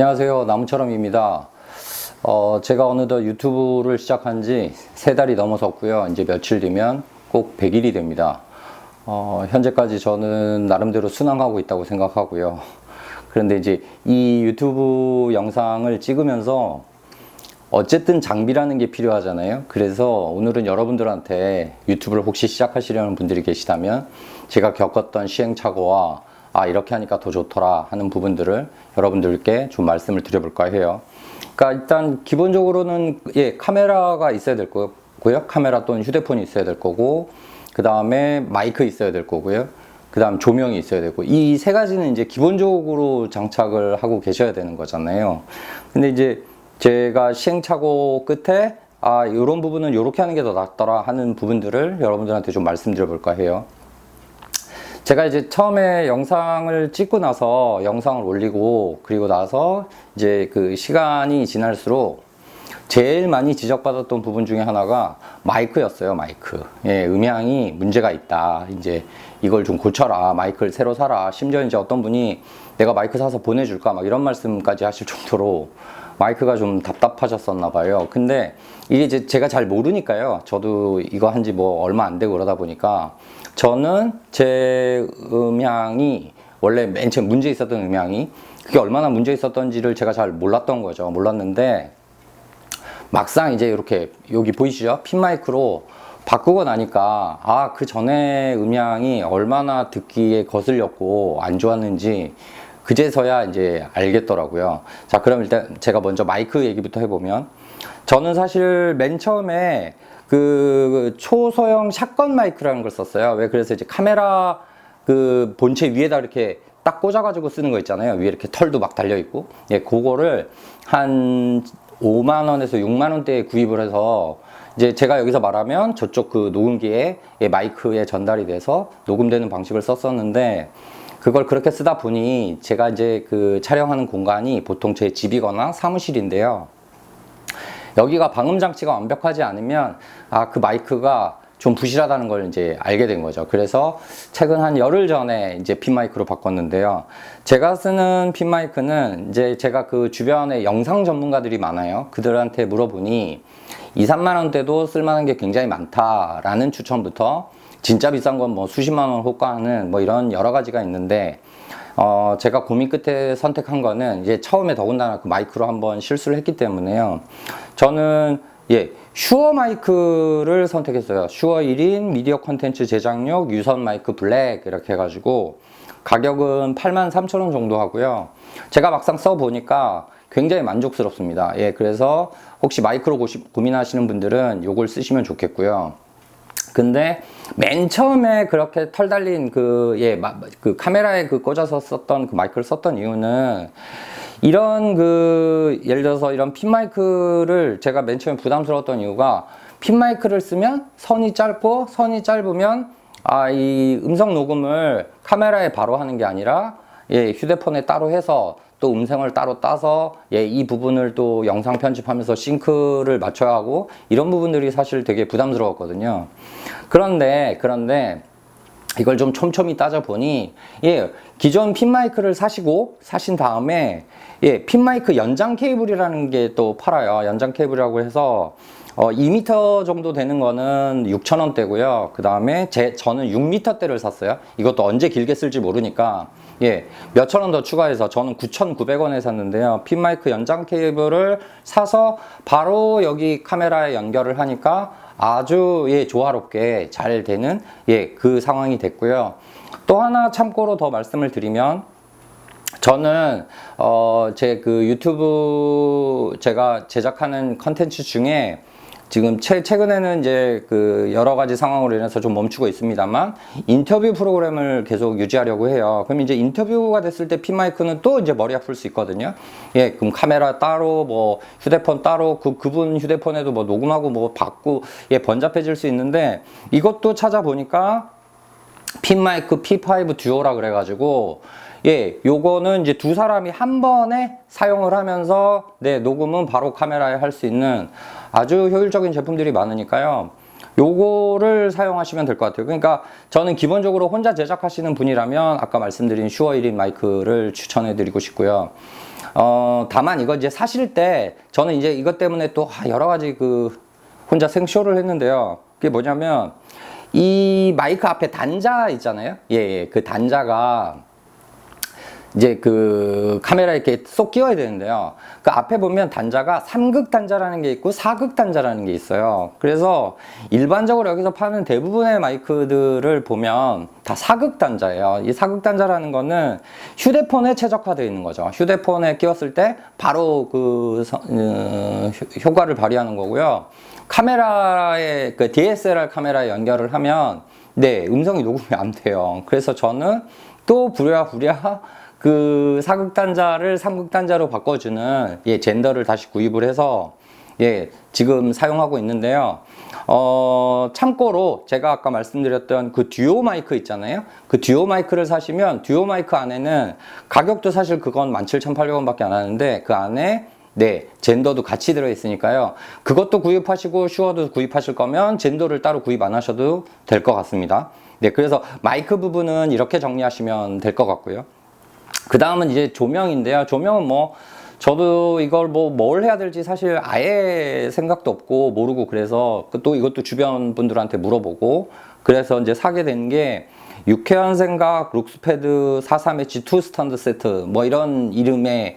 안녕하세요. 나무처럼입니다. 제가 어느덧 유튜브를 시작한 지 3달이 넘어섰고요. 이제 며칠 뒤면 꼭 100일이 됩니다. 현재까지 저는 나름대로 순항하고 있다고 생각하고요. 그런데 이제 이 유튜브 영상을 찍으면서 어쨌든 장비라는 게 필요하잖아요. 그래서 오늘은 여러분들한테 유튜브를 혹시 시작하시려는 분들이 계시다면 제가 겪었던 시행착오와 이렇게 하니까 더 좋더라 하는 부분들을 여러분들께 좀 말씀을 드려볼까 해요. 그러니까 일단 기본적으로는 카메라가 있어야 될 거고요. 카메라 또는 휴대폰이 있어야 될 거고, 그 다음에 마이크 있어야 될 거고요. 그 다음 조명이 있어야 되고, 이 세 가지는 이제 기본적으로 장착을 하고 계셔야 되는 거잖아요. 근데 이제 제가 시행착오 끝에 이런 부분은 이렇게 하는 게 더 낫더라 하는 부분들을 여러분들한테 좀 말씀드려 볼까 해요. 제가 이제 처음에 영상을 찍고 나서 영상을 올리고 그리고 나서 이제 그 시간이 지날수록 제일 많이 지적받았던 부분 중에 하나가 마이크였어요. 마이크. 음향이 문제가 있다. 이제 이걸 좀 고쳐라. 마이크를 새로 사라. 심지어 이제 어떤 분이 내가 마이크 사서 보내줄까? 막 이런 말씀까지 하실 정도로 마이크가 좀 답답하셨었나 봐요. 근데 이게 이제 제가 잘 모르니까요. 저도 이거 한지 뭐 얼마 안 되고 그러다 보니까 저는 제 음향이 원래 맨 처음 문제 있었던 음향이 그게 얼마나 문제 있었던지를 제가 잘 몰랐던 거죠. 몰랐는데 막상 이제 이렇게 여기 보이시죠? 핀 마이크로 바꾸고 나니까 그 전에 음향이 얼마나 듣기에 거슬렸고 안 좋았는지 그제서야 이제 알겠더라고요. 자, 그럼 일단 제가 먼저 마이크 얘기부터 해보면, 저는 사실 맨 처음에 그 초소형 샷건 마이크라는 걸 썼어요. 왜? 그래서 이제 카메라 그 본체 위에다 이렇게 딱 꽂아가지고 쓰는 거 있잖아요. 위에 이렇게 털도 막 달려있고. 그거를 한 5만원에서 6만원대에 구입을 해서 이제 제가 여기서 말하면 저쪽 그 녹음기에 마이크에 전달이 돼서 녹음되는 방식을 썼었는데, 그걸 그렇게 쓰다 보니 제가 이제 그 촬영하는 공간이 보통 제 집이거나 사무실인데요. 여기가 방음 장치가 완벽하지 않으면 그 마이크가 좀 부실하다는 걸 이제 알게 된 거죠. 그래서 최근 한 열흘 전에 이제 핀 마이크로 바꿨는데요. 제가 쓰는 핀 마이크는 이제 제가 그 주변에 영상 전문가들이 많아요. 그들한테 물어보니 2, 3만 원대도 쓸만한 게 굉장히 많다라는 추천부터 진짜 비싼 건 뭐 수십만 원 호가하는 뭐 이런 여러 가지가 있는데, 제가 고민 끝에 선택한 거는 이제 처음에 더군다나 그 마이크로 한번 실수를 했기 때문에요. 저는 슈어 마이크를 선택했어요. 슈어 1인 미디어 콘텐츠 제작용 유선 마이크 블랙 이렇게 해가지고 가격은 83,000원 정도 하고요. 제가 막상 써보니까 굉장히 만족스럽습니다. 그래서 혹시 마이크로 고민하시는 분들은 이걸 쓰시면 좋겠고요. 근데 맨 처음에 그렇게 털 달린 그 카메라에 꽂아서 썼던 그 마이크를 썼던 이유는 이런 예를 들어서 이런 핀 마이크를 제가 맨 처음에 부담스러웠던 이유가, 핀 마이크를 쓰면 선이 짧고 선이 짧으면 이 음성 녹음을 카메라에 바로 하는 게 아니라 휴대폰에 따로 해서 또 음성을 따로 따서 이 부분을 또 영상 편집하면서 싱크를 맞춰야 하고, 이런 부분들이 사실 되게 부담스러웠거든요. 그런데 이걸 좀 촘촘히 따져보니 기존 핀 마이크를 사신 다음에 핀 마이크 연장 케이블이라는 게 또 팔아요. 연장 케이블이라고 해서 2m 정도 되는 거는 6,000원대고요. 그 다음에 저는 6m대를 샀어요. 이것도 언제 길게 쓸지 모르니까 몇천 원 더 추가해서 저는 9,900원에 샀는데요. 핀 마이크 연장 케이블을 사서 바로 여기 카메라에 연결을 하니까 아주 조화롭게 잘 되는 그 상황이 됐고요. 또 하나 참고로 더 말씀을 드리면, 저는 제 그 유튜브 제가 제작하는 컨텐츠 중에 지금 최근에는 이제 그 여러 가지 상황으로 인해서 좀 멈추고 있습니다만 인터뷰 프로그램을 계속 유지하려고 해요. 그럼 이제 인터뷰가 됐을 때 핀 마이크는 또 이제 머리 아플 수 있거든요. 그럼 카메라 따로 뭐 휴대폰 따로 그분 휴대폰에도 뭐 녹음하고 뭐 받고 번잡해질 수 있는데, 이것도 찾아보니까 핀 마이크 P5 듀오라 그래가지고 요거는 이제 두 사람이 한 번에 사용을 하면서 녹음은 바로 카메라에 할 수 있는 아주 효율적인 제품들이 많으니까요. 요거를 사용하시면 될 것 같아요. 그러니까 저는 기본적으로 혼자 제작하시는 분이라면 아까 말씀드린 슈어 1인 마이크를 추천해 드리고 싶고요. 다만 이거 이제 사실 때 저는 이제 이것 때문에 또 여러 가지 그 혼자 생쇼를 했는데요. 그게 뭐냐면 이 마이크 앞에 단자 있잖아요. 예, 그 단자가 이제 그 카메라에 이렇게 쏙 끼워야 되는데요. 그 앞에 보면 단자가 3극 단자라는 게 있고 4극 단자라는 게 있어요. 그래서 일반적으로 여기서 파는 대부분의 마이크들을 보면 다 4극 단자예요. 이 4극 단자라는 거는 휴대폰에 최적화되어 있는 거죠. 휴대폰에 끼웠을 때 바로 그 효과를 발휘하는 거고요. 카메라에 그 DSLR 카메라에 연결을 하면 네, 음성이 녹음이 안 돼요. 그래서 저는 또 부랴부랴 그 4극 단자를 3극 단자로 바꿔주는 젠더를 다시 구입을 해서 지금 사용하고 있는데요. 참고로 제가 아까 말씀드렸던 그 듀오 마이크 있잖아요. 그 듀오 마이크를 사시면 듀오 마이크 안에는 가격도 사실 그건 17,800원 밖에 안 하는데 그 안에 젠더도 같이 들어있으니까요. 그것도 구입하시고 슈어도 구입하실 거면 젠더를 따로 구입 안 하셔도 될 것 같습니다. 그래서 마이크 부분은 이렇게 정리하시면 될 것 같고요. 그 다음은 이제 조명인데요. 조명은 뭐 저도 이걸 뭘 해야 될지 사실 아예 생각도 없고 모르고 그래서 또 이것도 주변 분들한테 물어보고 그래서 이제 사게 된 게 유쾌한 생각 룩스패드 43H 2 스탠드 세트 뭐 이런 이름의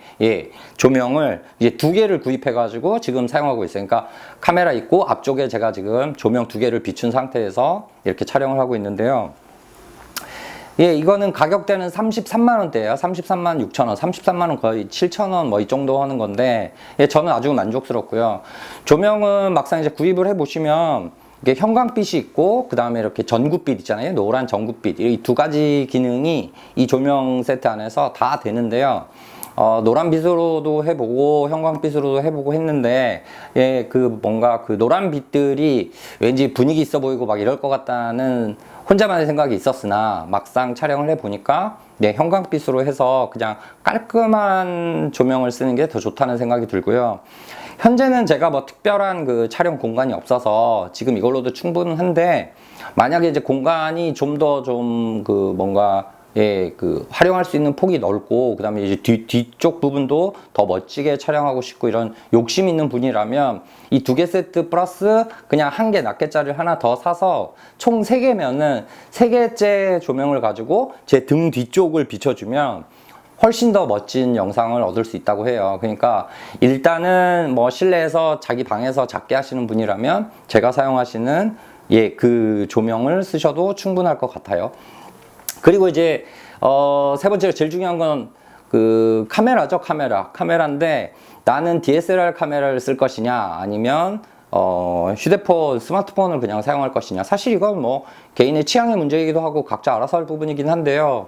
조명을 이제 2개를 구입해 가지고 지금 사용하고 있어요. 그러니까 카메라 있고 앞쪽에 제가 지금 조명 2개를 비춘 상태에서 이렇게 촬영을 하고 있는데요. 이거는 가격대는 33만원대예요. 33만 6천원, 33만원 거의 7천원 뭐 이 정도 하는 건데, 저는 아주 만족스럽고요. 조명은 막상 이제 구입을 해 보시면, 이게 형광빛이 있고, 그 다음에 이렇게 전구빛 있잖아요. 노란 전구빛. 이 두 가지 기능이 이 조명 세트 안에서 다 되는데요. 노란빛으로도 해보고 형광빛으로도 해보고 했는데 그 뭔가 그 노란빛들이 왠지 분위기 있어 보이고 막 이럴 것 같다는 혼자만의 생각이 있었으나 막상 촬영을 해보니까 형광빛으로 해서 그냥 깔끔한 조명을 쓰는 게 더 좋다는 생각이 들고요. 현재는 제가 뭐 특별한 그 촬영 공간이 없어서 지금 이걸로도 충분한데 만약에 이제 공간이 좀 더 좀 그 뭔가 그 활용할 수 있는 폭이 넓고 그다음에 이제 뒤쪽 부분도 더 멋지게 촬영하고 싶고 이런 욕심 있는 분이라면 이 2개 세트 플러스 그냥 1개 낱개짜리를 하나 더 사서 총 3개면은 3개째 조명을 가지고 제 등 뒤쪽을 비춰주면 훨씬 더 멋진 영상을 얻을 수 있다고 해요. 그러니까 일단은 뭐 실내에서 자기 방에서 작게 하시는 분이라면 제가 사용하시는 그 조명을 쓰셔도 충분할 것 같아요. 그리고 이제 세 번째로 제일 중요한 건 그 카메라죠. 카메라인데 나는 DSLR 카메라를 쓸 것이냐 아니면 휴대폰 스마트폰을 그냥 사용할 것이냐. 사실 이건 뭐 개인의 취향의 문제이기도 하고 각자 알아서 할 부분이긴 한데요.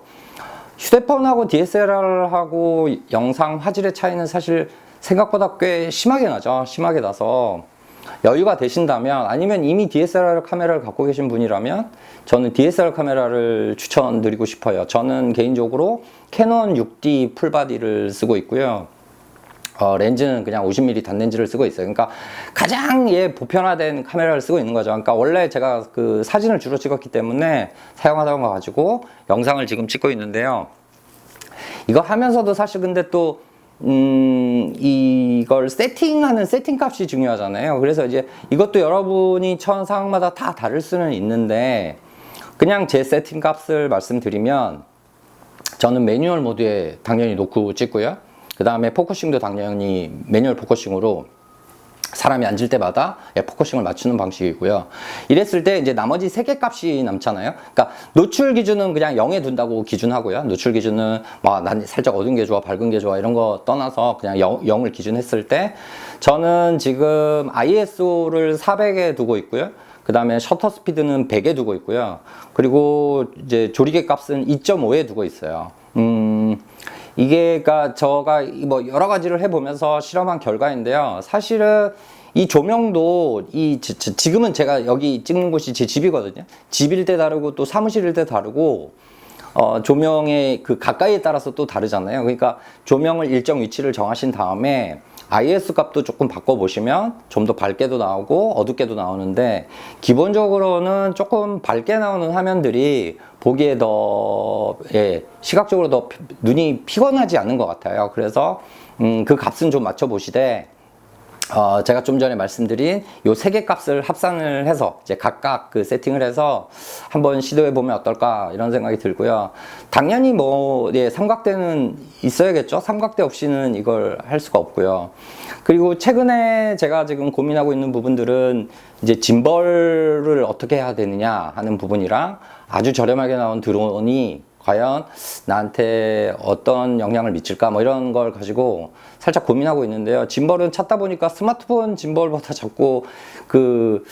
휴대폰하고 DSLR하고 영상 화질의 차이는 사실 생각보다 꽤 심하게 나죠. 심하게 나서 여유가 되신다면 아니면 이미 DSLR 카메라를 갖고 계신 분이라면 저는 DSLR 카메라를 추천드리고 싶어요. 저는 개인적으로 캐논 6D 풀바디를 쓰고 있고요. 렌즈는 그냥 50mm 단렌즈를 쓰고 있어요. 그러니까 가장 보편화된 카메라를 쓰고 있는 거죠. 그러니까 원래 제가 그 사진을 주로 찍었기 때문에 사용하던 거 가지고 영상을 지금 찍고 있는데요. 이거 하면서도 사실 근데 또 이걸 세팅하는 세팅 값이 중요하잖아요. 그래서 이제 이것도 여러분이 처한 상황마다 다 다를 수는 있는데 그냥 제 세팅 값을 말씀드리면 저는 매뉴얼 모드에 당연히 놓고 찍고요. 그 다음에 포커싱도 당연히 매뉴얼 포커싱으로 사람이 앉을 때마다 포커싱을 맞추는 방식이고요. 이랬을 때 이제 나머지 3개 값이 남잖아요. 그러니까 노출 기준은 그냥 0에 둔다고 기준하고요. 노출 기준은 난 살짝 어두운 게 좋아, 밝은 게 좋아 이런 거 떠나서 그냥 0을 기준했을 때 저는 지금 ISO를 400에 두고 있고요. 그 다음에 셔터 스피드는 100에 두고 있고요. 그리고 이제 조리개 값은 2.5에 두고 있어요. 이게, 제가 뭐 여러 가지를 해보면서 실험한 결과인데요. 사실은 이 조명도, 지금은 제가 여기 찍는 곳이 제 집이거든요. 집일 때 다르고 또 사무실일 때 다르고, 조명의 그 가까이에 따라서 또 다르잖아요. 그러니까 조명을 일정 위치를 정하신 다음에 IS 값도 조금 바꿔보시면 좀 더 밝게도 나오고 어둡게도 나오는데, 기본적으로는 조금 밝게 나오는 화면들이 보기에 더 시각적으로 더 눈이 피곤하지 않는 것 같아요. 그래서 그 값은 좀 맞춰보시되, 제가 좀 전에 말씀드린 요 세 개 값을 합산을 해서 이제 각각 그 세팅을 해서 한번 시도해 보면 어떨까 이런 생각이 들고요. 당연히 뭐 삼각대는 있어야겠죠. 삼각대 없이는 이걸 할 수가 없고요. 그리고 최근에 제가 지금 고민하고 있는 부분들은 이제 짐벌을 어떻게 해야 되느냐 하는 부분이랑, 아주 저렴하게 나온 드론이 과연 나한테 어떤 영향을 미칠까 뭐 이런 걸 가지고 살짝 고민하고 있는데요. 짐벌은 찾다 보니까 스마트폰 짐벌보다 자꾸 그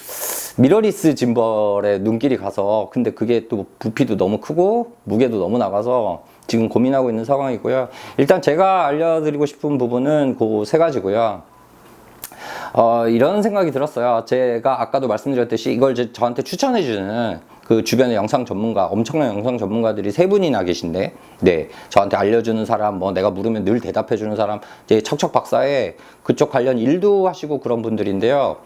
미러리스 짐벌에 눈길이 가서, 근데 그게 또 부피도 너무 크고 무게도 너무 나가서 지금 고민하고 있는 상황이고요. 일단 제가 알려드리고 싶은 부분은 그 세 가지고요. 이런 생각이 들었어요. 제가 아까도 말씀드렸듯이 이걸 저한테 추천해주는 그 주변에 영상 전문가, 엄청난 영상 전문가들이 세 분이나 계신데, 네, 저한테 알려주는 사람, 뭐 내가 물으면 늘 대답해주는 사람, 이제 척척 박사에 그쪽 관련 일도 하시고 그런 분들인데요.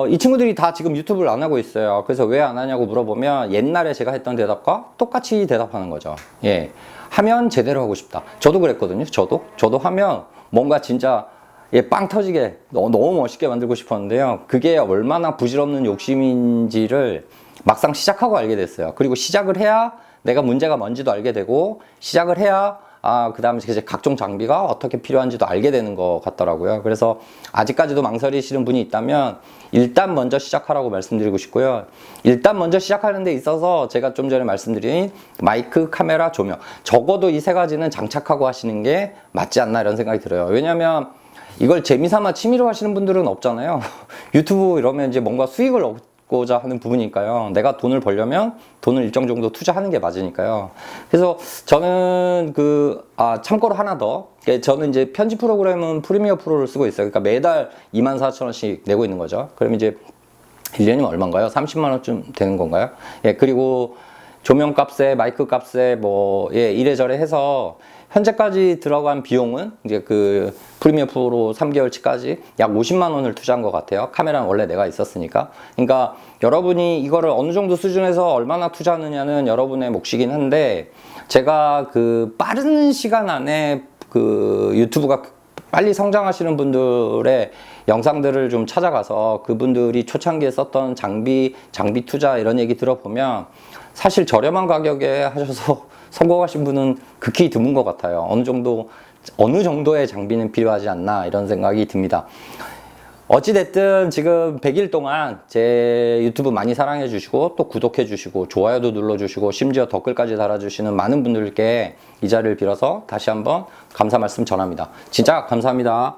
이 친구들이 다 지금 유튜브를 안 하고 있어요. 그래서 왜 안 하냐고 물어보면 옛날에 제가 했던 대답과 똑같이 대답하는 거죠. 예, 하면 제대로 하고 싶다. 저도 그랬거든요. 저도 하면 뭔가 진짜 빵 터지게 너무 멋있게 만들고 싶었는데요. 그게 얼마나 부질없는 욕심인지를 막상 시작하고 알게 됐어요. 그리고 시작을 해야 내가 문제가 뭔지도 알게 되고, 시작을 해야 그 다음에 이제 각종 장비가 어떻게 필요한지도 알게 되는 것 같더라고요. 그래서 아직까지도 망설이시는 분이 있다면 일단 먼저 시작하라고 말씀드리고 싶고요. 일단 먼저 시작하는 데 있어서 제가 좀 전에 말씀드린 마이크, 카메라, 조명, 적어도 이 세 가지는 장착하고 하시는 게 맞지 않나 이런 생각이 들어요. 왜냐면 이걸 재미삼아 취미로 하시는 분들은 없잖아요. 유튜브 이러면 이제 뭔가 수익을 얻고자 하는 부분이니까요. 내가 돈을 벌려면 돈을 일정 정도 투자하는 게 맞으니까요. 그래서 저는 참고로 하나 더. 저는 이제 편집 프로그램은 프리미어 프로를 쓰고 있어요. 그러니까 매달 24,000원씩 내고 있는 거죠. 그러면 이제 1년이면 얼마인가요? 30만 원쯤 되는 건가요? 예, 그리고 조명 값에 마이크 값에 이래저래 해서 현재까지 들어간 비용은 이제 그 프리미어 프로 3개월치까지 약 50만 원을 투자한 것 같아요. 카메라는 원래 내가 있었으니까. 그러니까 여러분이 이거를 어느 정도 수준에서 얼마나 투자하느냐는 여러분의 몫이긴 한데, 제가 그 빠른 시간 안에 그 유튜브가 빨리 성장하시는 분들의 영상들을 좀 찾아가서 그분들이 초창기에 썼던 장비 투자 이런 얘기 들어보면 사실 저렴한 가격에 하셔서 성공하신 분은 극히 드문 것 같아요. 어느 정도의 장비는 필요하지 않나 이런 생각이 듭니다. 어찌됐든 지금 100일 동안 제 유튜브 많이 사랑해 주시고, 또 구독해 주시고, 좋아요도 눌러 주시고, 심지어 댓글까지 달아주시는 많은 분들께 이 자리를 빌어서 다시 한번 감사 말씀 전합니다. 진짜 감사합니다.